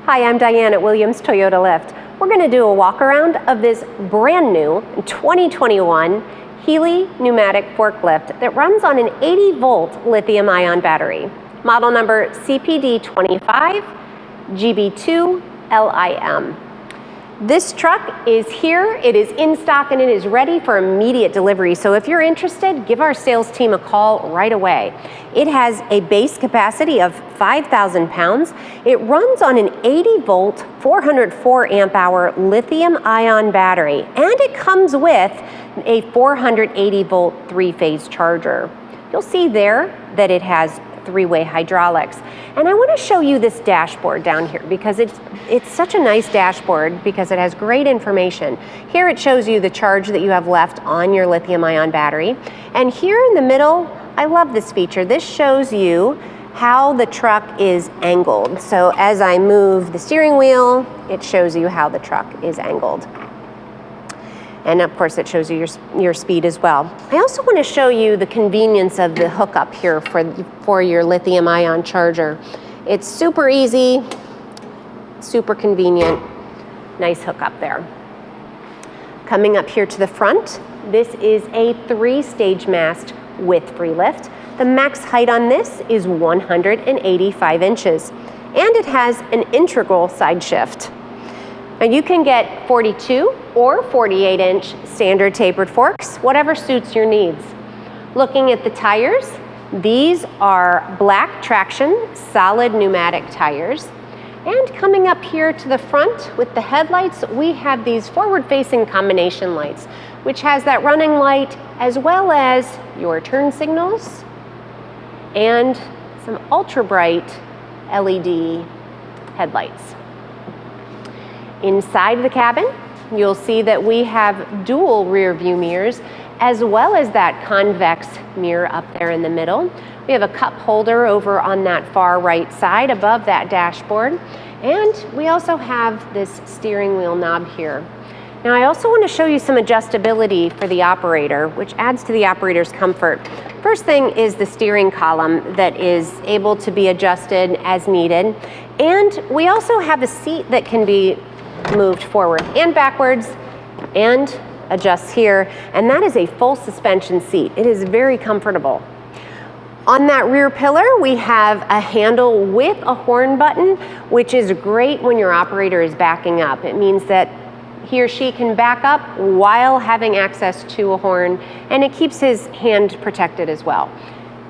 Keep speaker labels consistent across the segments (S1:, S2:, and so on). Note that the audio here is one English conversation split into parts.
S1: Hi, I'm Diane at Williams Toyota Lift. We're going to do a walk around of this brand new 2021 Heli Pneumatic Forklift that runs on an 80-volt lithium-ion battery. Model number CPD25 GB2LIM. This truck is here, it is in stock, and it is ready for immediate delivery. So if you're interested, give our sales team a call right away. It has a base capacity of 5,000 pounds. It runs on an 80-volt, 404 amp hour lithium-ion battery, and it comes with a 480-volt three-phase charger. You'll see there that it has three-way hydraulics. And I want to show you this dashboard down here because it's such a nice dashboard because it has great information. Here it shows you the charge that you have left on your lithium-ion battery. And here in the middle, I love this feature. This shows you how the truck is angled. So as I move the steering wheel, it shows you how the truck is angled. And of course, it shows you your speed as well. I also want to show you the convenience of the hookup here for your lithium-ion charger. It's super easy, super convenient, nice hookup there. Coming up here to the front, this is a 3-stage mast with free lift. The max height on this is 185 inches, and it has an integral side shift. Now you can get 42 or 48-inch standard tapered forks, whatever suits your needs. Looking at the tires, these are black traction, solid pneumatic tires. And coming up here to the front with the headlights, we have these forward-facing combination lights, which has that running light as well as your turn signals and some ultra-bright LED headlights. Inside the cabin, you'll see that we have dual rear view mirrors as well as that convex mirror up there in the middle. We have a cup holder over on that far right side above that dashboard. And we also have this steering wheel knob here. Now I also want to show you some adjustability for the operator, which adds to the operator's comfort. First thing is the steering column that is able to be adjusted as needed. And we also have a seat that can be moved forward and backwards and adjusts here, and that is a full suspension seat. It is very comfortable. On that rear pillar, we have a handle with a horn button, which is great when your operator is backing up. It means that he or she can back up while having access to a horn, and it keeps his hand protected as well.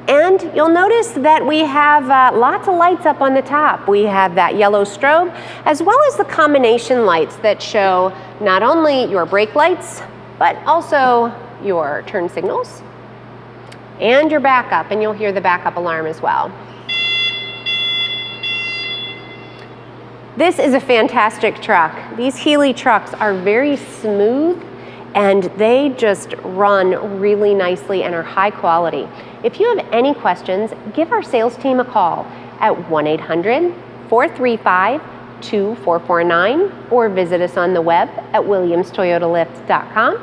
S1: And you'll notice that we have lots of lights up on the top. We have that yellow strobe, as well as the combination lights that show not only your brake lights, but also your turn signals and your backup, and you'll hear the backup alarm as well. This is a fantastic truck. These Heli trucks are very smooth and they just run really nicely and are high quality. If you have any questions, give our sales team a call at 1-800-435-2449 or visit us on the web at williamstoyotalift.com.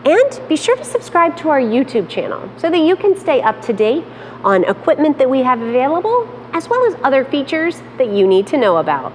S1: And be sure to subscribe to our YouTube channel so that you can stay up to date on equipment that we have available, as well as other features that you need to know about.